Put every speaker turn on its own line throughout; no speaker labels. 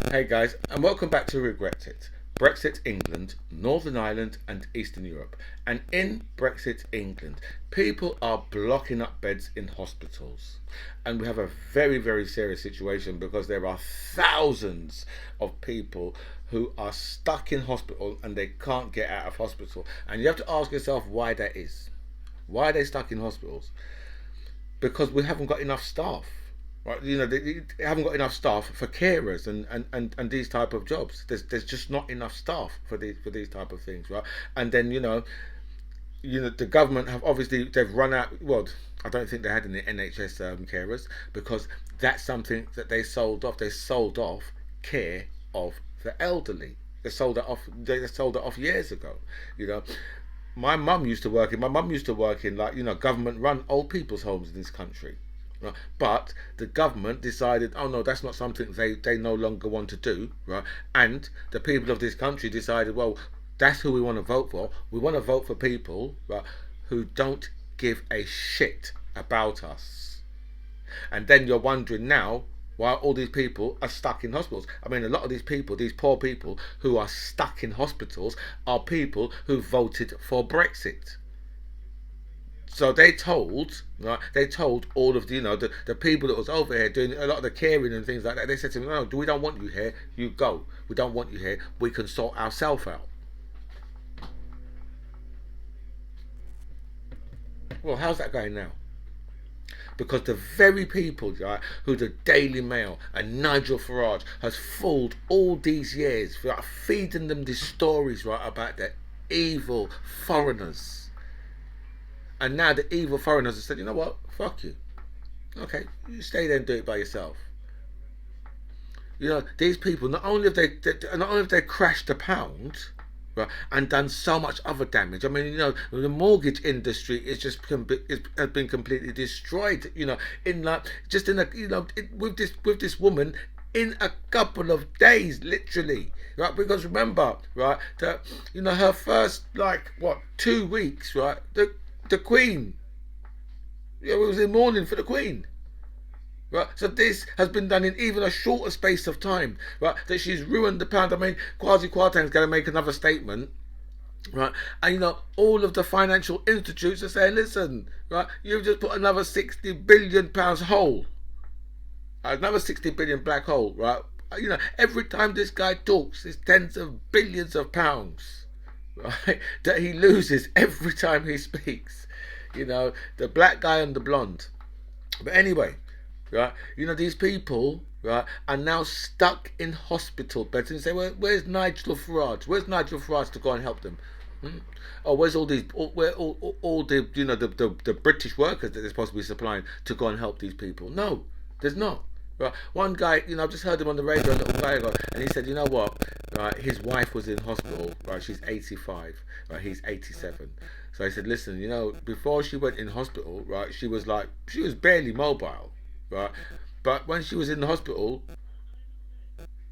Hey guys, and welcome back to Regret It. Brexit England, Northern Ireland, and Eastern Europe. And in Brexit England, people are blocking up beds in hospitals. And we have a very, very serious situation because there are thousands of people who are stuck in hospital and they can't get out of hospital. And you have to ask yourself why that is. Why are they stuck in hospitals? Because we haven't got enough staff. Right, they haven't got enough staff for carers and these type of jobs. There's just not enough staff for these type of things, right? And then the government have obviously they've run out. Well, I don't think they had any NHS carers because that's something that they sold off. They sold off care of the elderly. They sold it off. They sold it off years ago. You know, my mum used to work in government run old people's homes in this country. Right. But the government decided, oh no, that's not something they no longer want to do, right? And the people of this country decided, well, that's who we want to vote for. We want to vote for people, right, who don't give a shit about us. And then you're wondering now why all these people are stuck in hospitals. I mean, a lot of these people, these poor people who are stuck in hospitals, are people who voted for Brexit. So they told all of the people that was over here doing a lot of the caring and things like that. They said to me, no, we don't want you here. You go. We don't want you here. We can sort ourselves out. Well, how's that going now? Because the very people, right, who the Daily Mail and Nigel Farage has fooled all these years, right, feeding them these stories, right, about the evil foreigners. And now the evil foreigners have said, you know what, fuck you. Okay, you stay there and do it by yourself. These people, not only have they crashed the pound, right, and done so much other damage. I mean, the mortgage industry has been completely destroyed. In like just in a with this woman in a couple of days, literally, right? Because remember, right, that her first 2 weeks, right, the Queen, it was in mourning for the Queen. Right, so this has been done in even a shorter space of time. Right, that she's ruined the pound. I mean, Kwasi Kwarteng's going to make another statement. Right, and all of the financial institutes are saying, listen, right, you've just put another £60 billion hole, another 60 billion black hole. Right, every time this guy talks, it's tens of billions of pounds, right, that he loses every time he speaks. The black guy and the blonde. But anyway. Right, these people, right, are now stuck in hospital beds, and you say, where's Nigel Farage? Where's Nigel Farage to go and help them? Oh, where's all these, all the, the British workers that they're supposed to be supplying to go and help these people? No, there's not. Right, one guy, I've just heard him on the radio a little while ago, and he said, you know what, right, his wife was in hospital, right, she's 85, right, he's 87. So he said, listen, before she went in hospital, right, she was barely mobile. Right, but when she was in the hospital,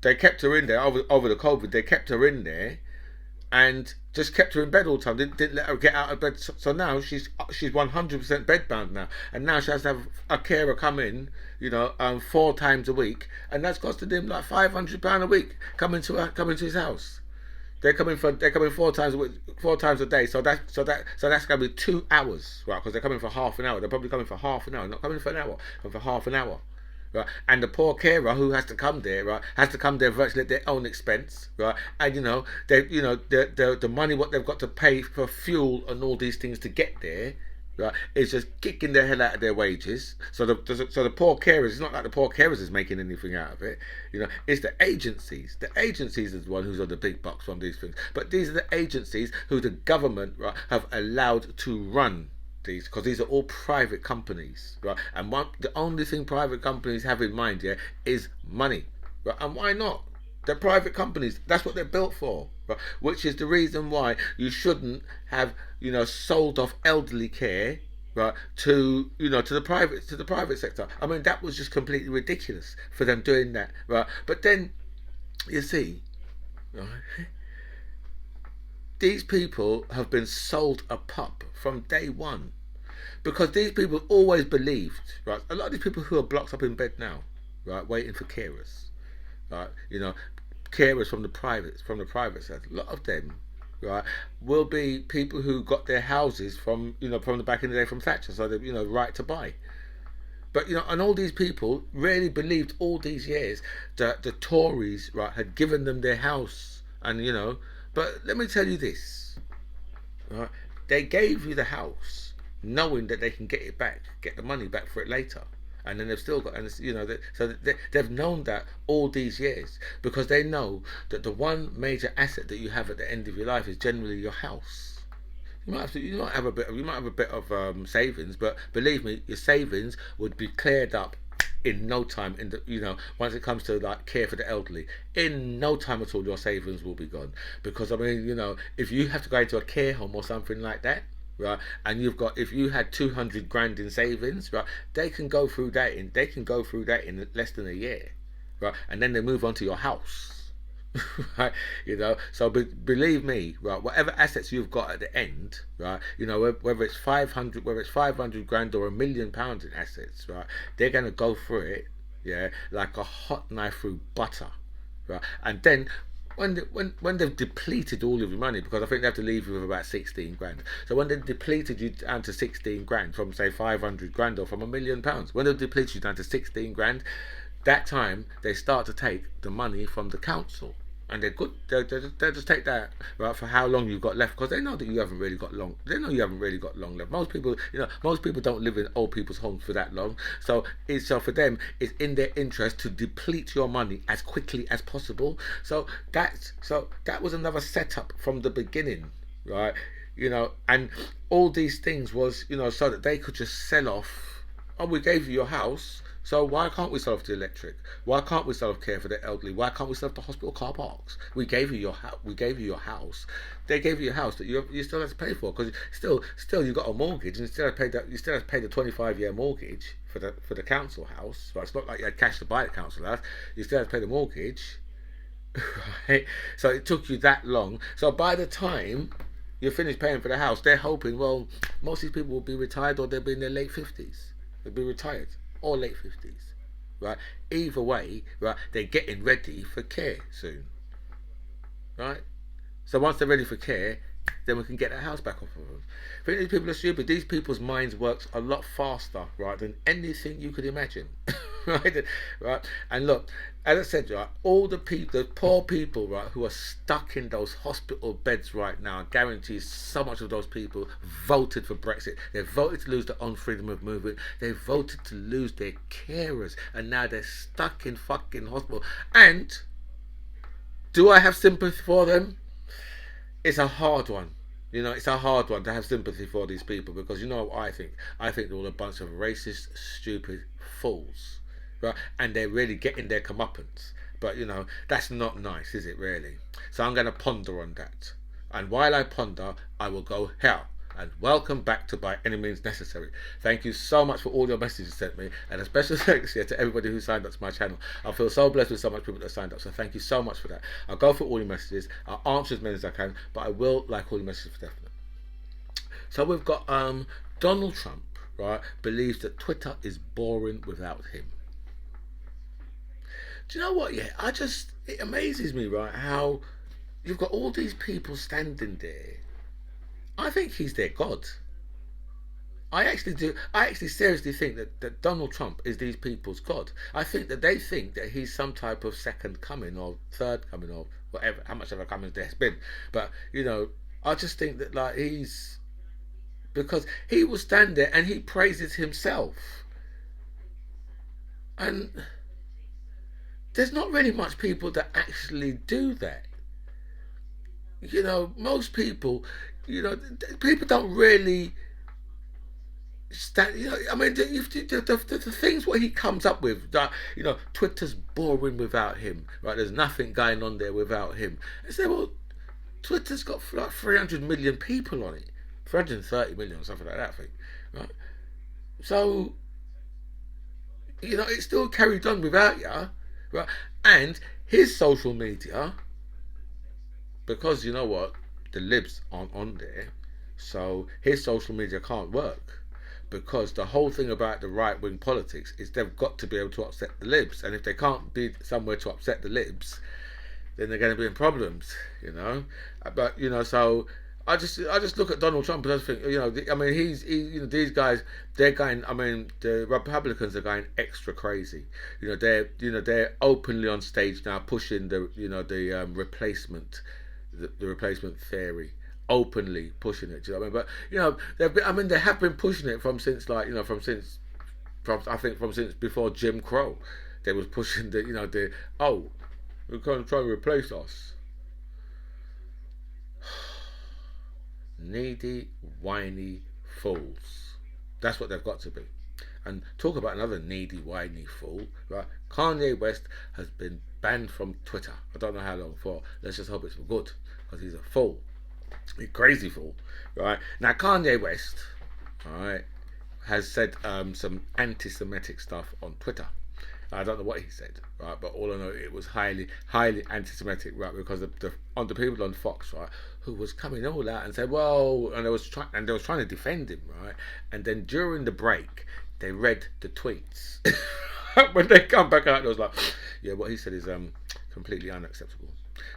they kept her in there over the COVID. They kept her in there, and just kept her in bed all the time. Didn't let her get out of bed. So now she's 100% bedbound now, and now she has to have a carer come in, 4 times a week, and that's costing him like £500 a week coming to his house. They're coming 4 times a week, 4 times a day. So that's going to be 2 hours, right? Because they're coming for half an hour. They're probably coming for half an hour, not coming for an hour, coming for half an hour, right? And the poor carer who has to come there, right, has to come there virtually at their own expense, right? And the money what they've got to pay for fuel and all these things to get there. Right, it's just kicking their hell out of their wages. So the poor carers, it's not like the poor carers is making anything out of it. It's the agencies. The agencies is the one who's on the big bucks from these things. But these are the agencies who the government, right, have allowed to run these, because these are all private companies, right? And the only thing private companies have in mind, yeah, is money, right? And why not? They're private companies. That's what they're built for. Right? Which is the reason why you shouldn't have, sold off elderly care, right, to the private sector. I mean, that was just completely ridiculous for them doing that, right? But then, you see, right, these people have been sold a pup from day one, because these people always believed, right? A lot of these people who are blocked up in bed now, right, waiting for carers, right? Carers from the private sector. A lot of them, right, will be people who got their houses from the back in the day from Thatcher, so they right to buy. But and all these people really believed all these years that the Tories, right, had given them their house, and But let me tell you this, right? They gave you the house, knowing that they can get it back, get the money back for it later, and then they've still got, and they've known that all these years because they know that the one major asset that you have at the end of your life is generally your house. You might have a bit of savings, but believe me, your savings would be cleared up in no time. Once it comes to like care for the elderly, in no time at all, your savings will be gone. Because I mean, if you have to go into a care home or something like that, right, and if you had 200 grand in savings, right, they can go through that in less than a year, right, and then they move on to your house. Right, so believe me, right, whatever assets you've got at the end, right, whether it's 500 grand or £1 million in assets, right, they're going to go through it, yeah, like a hot knife through butter, right, and then when they've depleted all of your money, because I think they have to leave you with about 16 grand. So when they've depleted you down to 16 grand from say 500 grand or from £1 million, when they've depleted you down to 16 grand, that time they start to take the money from the council, and they're good. They just take that, right, for how long you've got left, because they know that you haven't really got long. They know you haven't really got long left. Most people don't live in old people's homes for that long. So for them, it's in their interest to deplete your money as quickly as possible. So that was another setup from the beginning, right? And all these things was so that they could just sell off. Oh, we gave you your house, so why can't we sell off the electric? Why can't we sell off care for the elderly? Why can't we sell off the hospital car parks? We gave you your house. We gave you your house. They gave you a house that you still have to pay for, because still you got a mortgage, and you still have to pay the 25-year mortgage for the council house. But it's not like you had cash to buy the council house. You still have to pay the mortgage, right? So it took you that long. So by the time you're finished paying for the house, they're hoping, well, most of these people will be retired, or they'll be in their late 50s. They'll be retired or late 50s, right? Either way, right, they're getting ready for care soon, right? So once they're ready for care, then we can get that house back off of them. I think these people are stupid. These people's minds works a lot faster, right, than anything you could imagine, right? Right. And look, as I said, right, all the poor people, right, who are stuck in those hospital beds right now, I guarantee so much of those people voted for Brexit. They voted to lose their own freedom of movement. They voted to lose their carers, and now they're stuck in fucking hospital. And do I have sympathy for them? It's a hard one. It's a hard one to have sympathy for these people, because what I think? I think they're all a bunch of racist, stupid fools, right? And they're really getting their comeuppance. But that's not nice, is it really? So I'm going to ponder on that. And while I ponder, I will go here. And welcome back to By Any Means Necessary. Thank you so much for all your messages you sent me, and a special thanks here to everybody who signed up to my channel. I feel so blessed with so much people that signed up, so thank you so much for that. I'll go through all your messages, I'll answer as many as I can, but I will like all your messages for definite. So we've got Donald Trump, right, believes that Twitter is boring without him. Do you know what? Yeah, it amazes me, right, how you've got all these people standing there. I think he's their god. I actually do. I actually seriously think that Donald Trump is these people's god. I think that they think that he's some type of second coming or third coming or whatever, how much of a coming there's been. But I just think that because he will stand there and he praises himself, and there's not really much people that actually do that. Most people, people don't really stand. I mean, the things what he comes up with, that Twitter's boring without him, right? There's nothing going on there without him. I say, well, Twitter's got like 300 million people on it, 330 million, something like that, I think, right? So, it still carried on without you, right? And his social media, because you know what, the libs aren't on there, so his social media can't work. because the whole thing about the right wing politics is they've got to be able to upset the libs, and if they can't be somewhere to upset the libs, then they're going to be in problems, you know. But you know, so I just look at Donald Trump and I just think, you know, I mean, you know, these guys, they're going. I mean, the Republicans are going extra crazy. You know, they're openly on stage now pushing the replacement, the replacement theory, openly pushing it. Do you know what I mean? But you know, they have been pushing it from since like, you know, from I think from since before Jim Crow. They was pushing we're going to try to replace us. Needy, whiny fools. That's what they've got to be. And talk about another needy, whiny fool, right? Kanye West has been banned from Twitter. I don't know how long for. Let's just hope it's for good, because he's a fool. A crazy fool, right? Now, Kanye West, all right, has said some anti-Semitic stuff on Twitter. I don't know what he said, right? But all I know, it was highly, highly anti-Semitic, right? Because the people on Fox, right, who was coming all out and said, well, and they was trying to defend him, right? And then during the break, they read the tweets. When they come back out, it was like, yeah, what he said is completely unacceptable,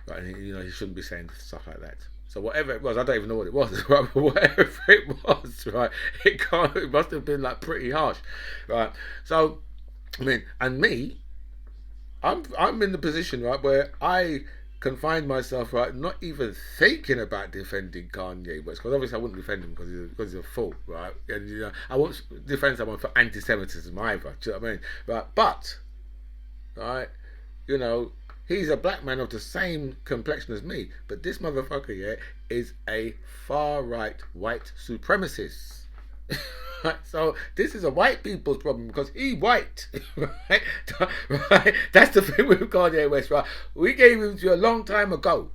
right? And he shouldn't be saying stuff like that. So whatever it was, I don't even know what it was, right? But whatever it was, right, it must have been like pretty harsh, right? So, I mean, and me, I'm in the position, right, where I can find myself, right, not even thinking about defending Kanye West, because obviously I wouldn't defend him because he's a fool, right? And I won't defend someone for anti-Semitism either. Do you know what I mean? Right? But, right, he's a black man of the same complexion as me, but this motherfucker, yeah, is a far right white supremacist. So this is a white people's problem because he white, right? Right? That's the thing with Kanye West, right? We gave him to you a long time ago,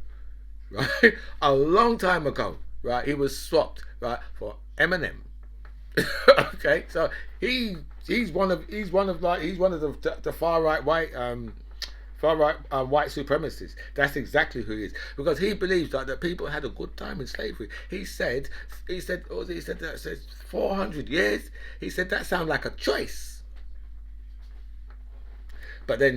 right? A long time ago, right? He was swapped, right, for Eminem. Okay, so he's one of the far right white white supremacists. That's exactly who he is, because he believes that people had a good time in slavery. He said that says 400 years. He said that sounds like a choice. But then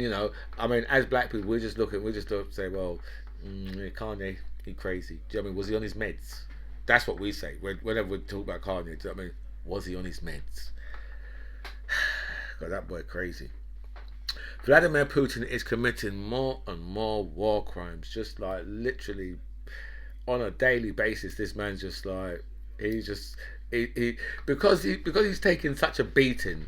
I mean, as black people, we just look and say, well, Kanye, he crazy. Do you know what I mean? Was he on his meds? That's what we say whenever we talk about Kanye. Do you know what I mean? Was he on his meds? God, that boy crazy. Vladimir Putin is committing more and more war crimes, just like literally on a daily basis. This man's just like because he's taking such a beating.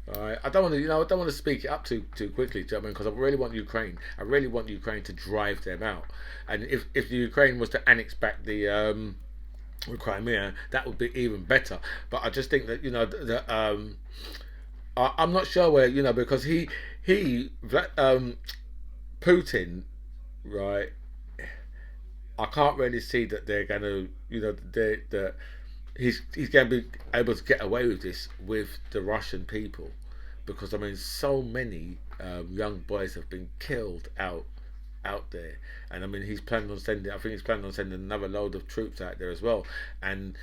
Right? I don't want to speak it up too quickly. Do you know what I mean? Because I really want Ukraine. I really want Ukraine to drive them out. And if the Ukraine was to annex back the Crimea, that would be even better. But I just think that I'm not sure where because Putin, right? I can't really see that they're gonna that he's going to be able to get away with this with the Russian people, because I mean so many young boys have been killed out there, and I mean he's planning on sending another load of troops out there as well, and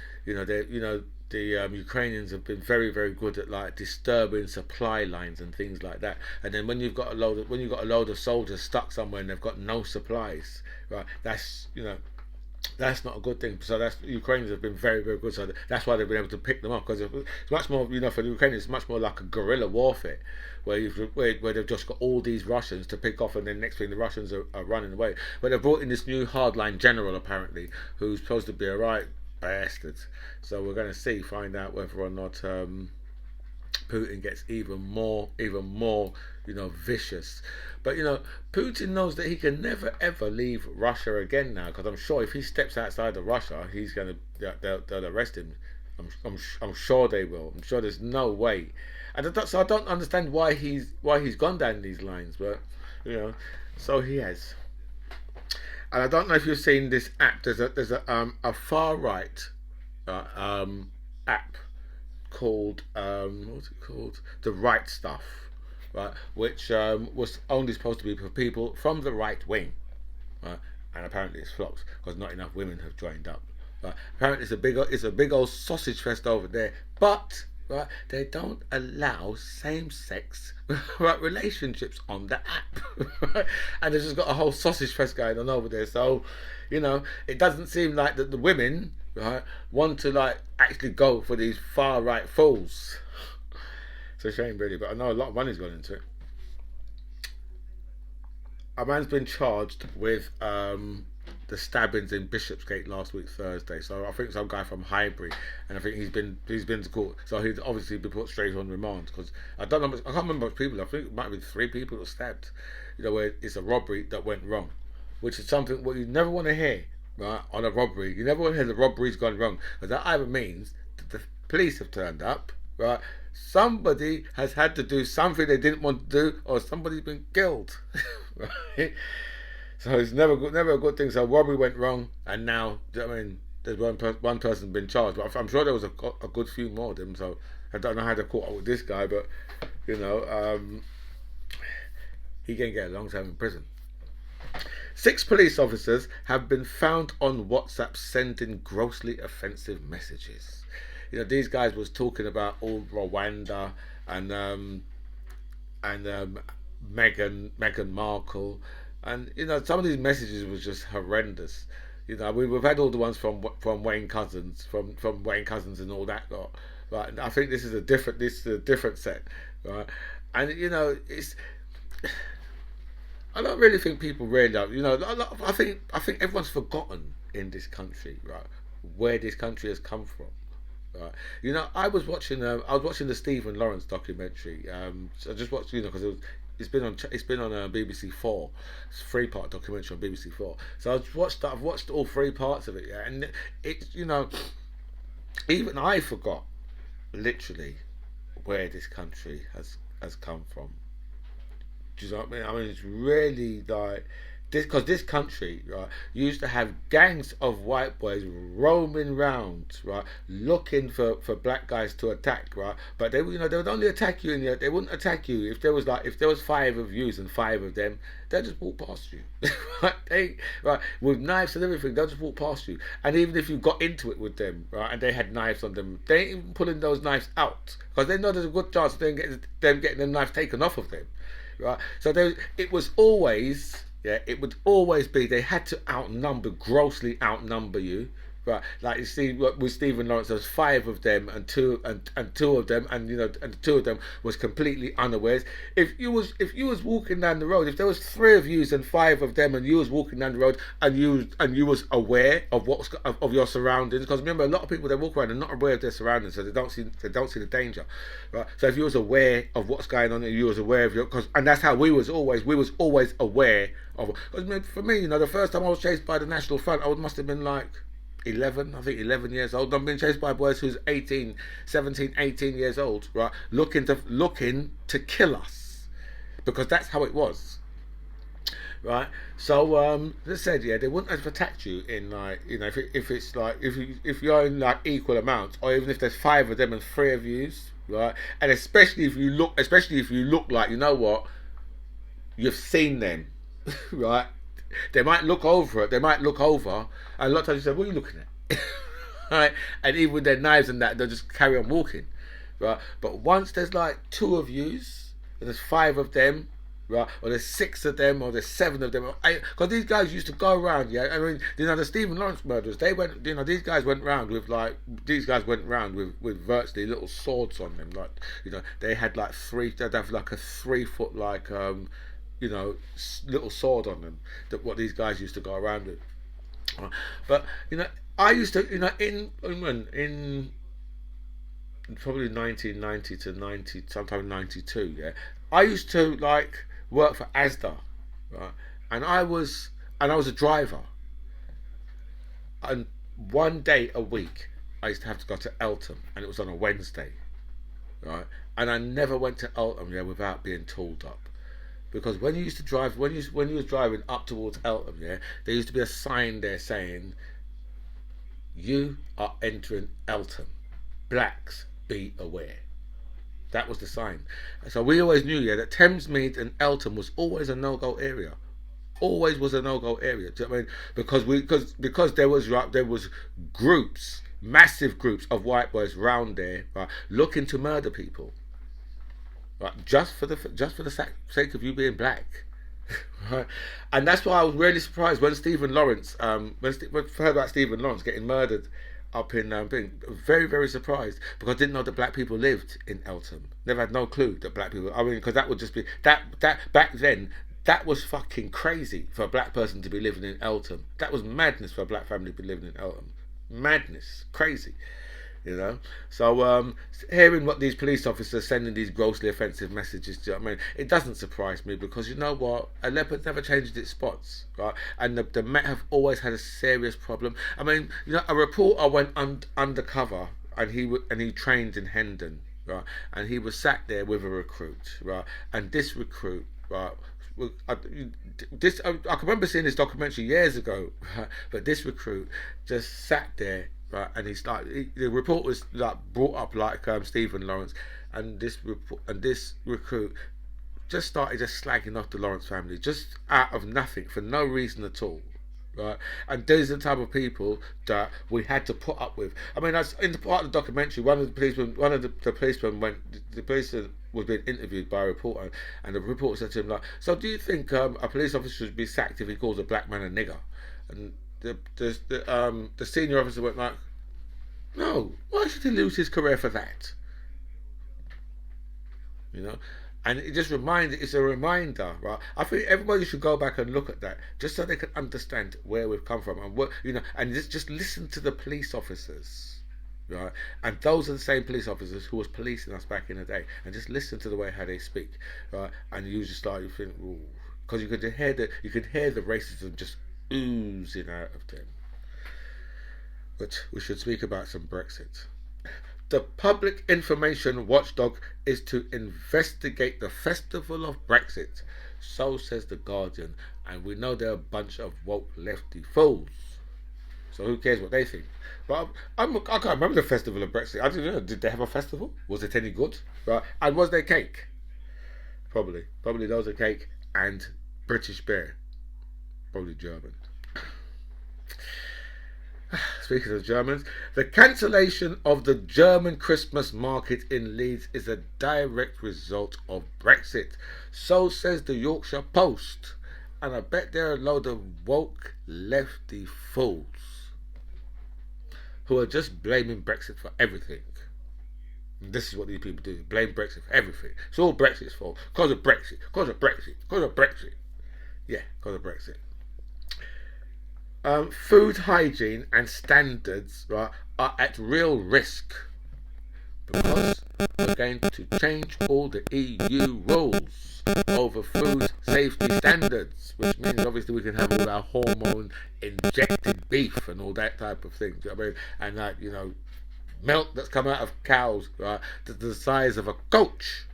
the Ukrainians have been very, very good at like disturbing supply lines and things like that. And then when you've got a load of soldiers stuck somewhere and they've got no supplies, right? That's not a good thing. So the Ukrainians have been very, very good. So that's why they've been able to pick them up, because it's much more, for the Ukrainians, it's much more like a guerrilla warfare, where they've just got all these Russians to pick off, and then next thing the Russians are running away. But they've brought in this new hardline general apparently, who's supposed to be a right bastard. So we're going to find out whether or not Putin gets even more vicious. But Putin knows that he can never ever leave Russia again now, because I'm sure if he steps outside of Russia, they'll arrest him. I'm sure they will. I'm sure there's no way. I don't understand why he's gone down these lines, but so he has. And I don't know if you've seen this app. There's a far right app called what's it called? The Right Stuff, right? Which was only supposed to be for people from the right wing, right? And apparently it's flopped because not enough women have joined up. Right? Apparently it's a big old sausage fest over there. But right? They don't allow same-sex right relationships on the app, right? And they've just got a whole sausage fest going on over there. So, it doesn't seem like that the women, right, want to like actually go for these far right fools. It's a shame, really, but I know a lot of money's gone into it. A man's been charged with the stabbings in Bishopsgate last week Thursday. So I think some guy from Highbury, and I think he's been to court. So he's obviously been put straight on remand because I don't know. I can't remember much people. I think it might have been 3 people that were stabbed. Where it's a robbery that went wrong, which is something what you never want to hear, right? On a robbery, you never want to hear the robbery's gone wrong, because that either means that the police have turned up, right? Somebody has had to do something they didn't want to do, or somebody's been killed, right? So it's never a good thing. So robbery went wrong, and now there's one person been charged, but I'm sure there was a good few more of them. So I don't know how they caught up with this guy, but you know, he can get a long time in prison. 6 police officers have been found on WhatsApp sending grossly offensive messages. These guys was talking about all Rwanda and Meghan Markle, and some of these messages was just horrendous. We've had all the ones from Wayne Cousins, from Wayne Cousins and all that lot, right? And I think this is a different set, right? And it's. I don't really think people really know. I think everyone's forgotten in this country, right, where this country has come from. Right. I was watching the Stephen Lawrence documentary. So I just watched, because it's been on BBC Four. It's a 3-part documentary on BBC Four. So I've watched all 3 parts of it. Yeah, and it's even I forgot literally where this country has come from. Do you know what I mean? I mean, it's really like this, because this country, right, used to have gangs of white boys roaming round, right, looking for black guys to attack, right. But they would only attack you, and they wouldn't attack you if there was 5 of yous and 5 of them. They'll just walk past you, right, with knives and everything. They'll just walk past you, and even if you got into it with them, right, and they had knives on them, they ain't even pulling those knives out, because they know there's a good chance of them getting the knife taken off of them. Right, so it was always, it would always be they had to grossly outnumber you, right? Like you see with Stephen Lawrence, there was 5 of them, and two of them, and 2 of them was completely unawares. If you was walking down the road, if there was 3 of you and 5 of them, and you was walking down the road, and you was aware of of your surroundings, because remember, a lot of people, they walk around and not aware of their surroundings, so they don't see the danger, right? So if you was aware of what's going on, and you was aware of and that's how we was always aware of. Because for me, the first time I was chased by the National Front, I must have been like 11, I think 11 years old. I'm being chased by boys who's 18, 17, 18 years old, right? Looking to kill us, because that's how it was, right? So as I said, they wouldn't have attacked you in like, if you're in like equal amounts, or even if there's 5 of them and 3 of yous, right? And especially if you look like, you've seen them, right? They might look over, and a lot of times you say, what are you looking at? Right? And even with their knives and that, they'll just carry on walking, right? But once there's like 2 of yous, and there's 5 of them, right? Or there's 6 of them, or there's 7 of them, because these guys used to go around, I mean, the Stephen Lawrence murders, these guys went round with virtually little swords on them, like, they had like they'd have like a 3-foot like little sword on them, that what these guys used to go around with. But I used to, in probably 1990 to 90, sometime 92, I used to like work for Asda, right? And I was a driver, and one day a week I used to have to go to Eltham, and it was on a Wednesday, right? And I never went to Eltham without being tooled up. Because when you used to drive, when you was driving up towards Eltham, there used to be a sign there saying, "You are entering Eltham. Blacks, be aware." That was the sign. So we always knew, that Thamesmead and Eltham was always a no-go area. Always was a no-go area. Do you know what I mean? Because there was groups massive groups of white boys round there, right, looking to murder people, right, just for the sake of you being black. Right? And that's why I was really surprised when Stephen Lawrence, when I heard about Stephen Lawrence getting murdered up in being very, very surprised, because I didn't know that black people lived in Eltham. Never had no clue that black people. I mean, because that would just be that back then. That was fucking crazy for a black person to be living in Eltham. That was madness for a black family to be living in Eltham. Madness, crazy. You know, so hearing what these police officers sending these grossly offensive messages to, I mean, it doesn't surprise me, because you know what, a leopard never changes its spots, right? And the Met have always had a serious problem. I mean, you know, a reporter went undercover, and he trained in Hendon, right? And he was sat there with a recruit, right? And this recruit, right, I can remember seeing this documentary years ago, right? But this recruit just sat there, right, and the report was like brought up like Stephen Lawrence, and this recruit just started just slagging off the Lawrence family, just out of nothing, for no reason at all, right? And these are the type of people that we had to put up with. I mean, that's in the part of the documentary. One of the policemen was being interviewed by a reporter, and the reporter said to him, like, "So do you think a police officer should be sacked if he calls a black man a nigger?" And the senior officer went like, "No, why should he lose his career for that?" You know, and it's a reminder, right? I think everybody should go back and look at that, just so they can understand where we've come from, and what, you know, and just listen to the police officers, right? And those are the same police officers who was policing us back in the day, and just listen to the way how they speak, right? And you just start, you think, because you could hear the racism just oozing out of them. But we should speak about some Brexit. The public information watchdog is to investigate the festival of Brexit. So says The Guardian. And we know they're a bunch of woke lefty fools. So who cares what they think? But I can't remember the festival of Brexit. I don't know. Did they have a festival? Was it any good? Right? And was there cake? Probably. Probably there was a cake and British beer. Probably German. Speaking of Germans, the cancellation of the German Christmas market in Leeds is a direct result of Brexit. So says the Yorkshire Post. And I bet there are a load of woke lefty fools who are just blaming Brexit for everything. And this is what these people do. Blame Brexit for everything. It's all Brexit's fault. Because of Brexit. Because of Brexit. Because of Brexit. Yeah, because of Brexit. Food hygiene and standards, right, are at real risk because we're going to change all the EU rules over food safety standards, which means obviously we can have all our hormone injected beef and all that type of thing. Do you know what I mean? And like, you know, milk that's come out of cows, right, that's the size of a coach.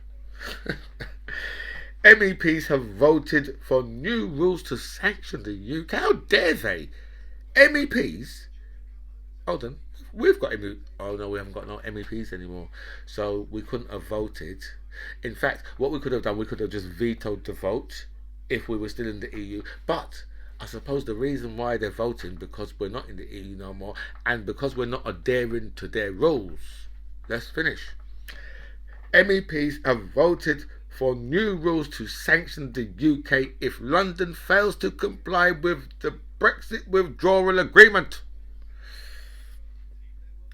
MEPs have voted for new rules to sanction the UK. How dare they? MEPs? Hold on. We've got MEPs. Oh no, we haven't got no MEPs anymore. So we couldn't have voted. In fact, what we could have done, we could have just vetoed the vote if we were still in the EU. But I suppose the reason why they're voting, because we're not in the EU no more, and because we're not adhering to their rules. Let's finish. MEPs have voted for new rules to sanction the UK if London fails to comply with the Brexit withdrawal agreement.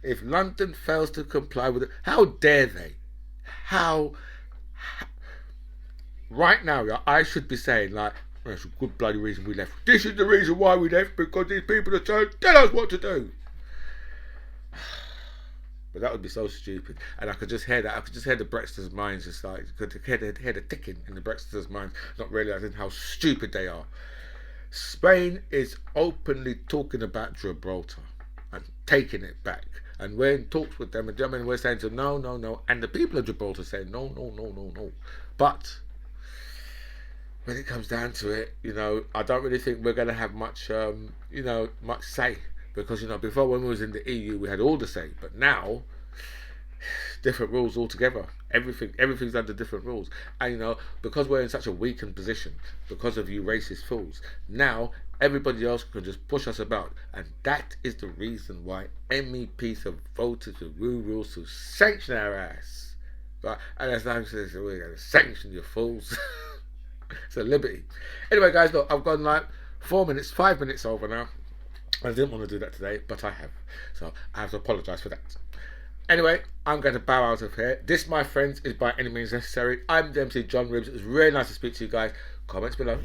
If London fails to comply with it, how dare they? How right now, I should be saying, like, that's a good bloody reason we left. This is the reason why we left, because these people are trying to tell us what to do. But that would be so stupid. And I could just hear that. I could just hear the Brexiters' minds just like, I could hear the ticking in the Brexiters' minds, not realising how stupid they are. Spain is openly talking about Gibraltar and taking it back. And we're in talks with them, and Germany, we're saying to no, no, no. And the people of Gibraltar saying no, no, no, no, no. But when it comes down to it, you know, I don't really think we're going to have much, much say. Because, you know, before when we was in the EU, we had all the say. But now, different rules altogether. Everything's under different rules. And because we're in such a weakened position, because of you racist fools, now everybody else can just push us about. And that is the reason why MEPs have voted to rules to sanction our ass. Right? And as now says, we're going to sanction you fools. It's a liberty. Anyway, guys, look, I've gone like 5 minutes over now. I didn't want to do that today, but I have. So I have to apologise for that. Anyway, I'm going to bow out of here. This, my friends, is By Any Means Necessary. I'm the MC John Ribs. It was really nice to speak to you guys. Comments below.